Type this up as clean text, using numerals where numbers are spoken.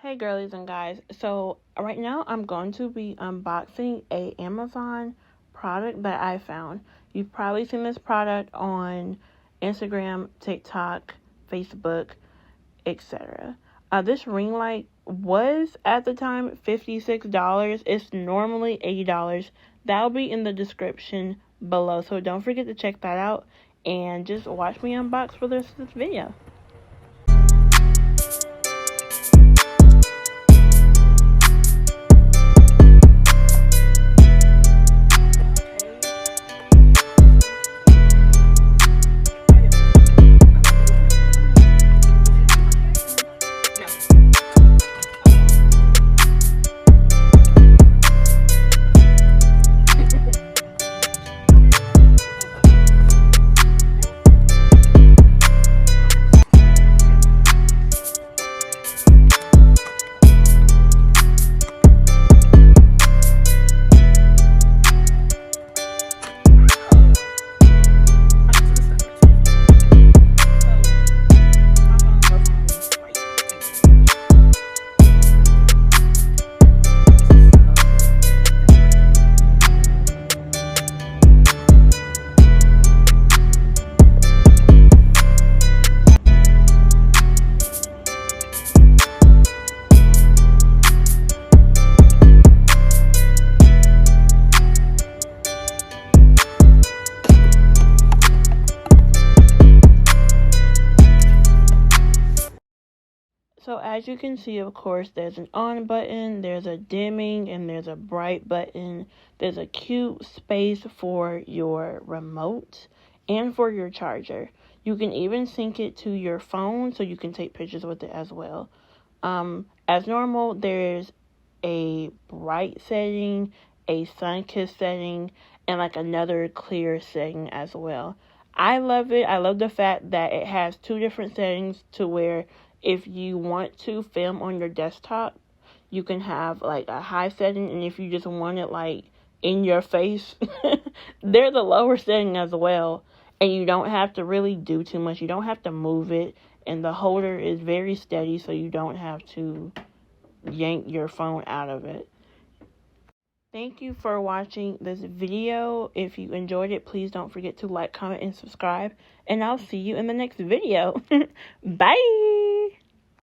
Hey girlies and guys, so right now I'm going to be unboxing a Amazon product that I found. You've probably seen this product on Instagram, TikTok, Facebook, etc. This ring light was at the time $56. It's normally $80. That'll be in the description below, so don't forget to check that out and just watch me unbox for the rest of this video. So as you can see, of course, there's an on button, there's a dimming, and there's a bright button. There's a cute space for your remote and for your charger. You can even sync it to your phone so you can take pictures with it as well. As normal, there's a bright setting, a sun-kissed setting, and like another clear setting as well. I love it. I love the fact that it has two different settings to where if you want to film on your desktop, you can have like a high setting, and if you just want it like in your face, there's a lower setting as well, and you don't have to really do too much. You don't have to move it, and the holder is very steady, so you don't have to yank your phone out of it. Thank you for watching this video. If you enjoyed it, please don't forget to like, comment, and subscribe, and I'll see you in the next video. Bye!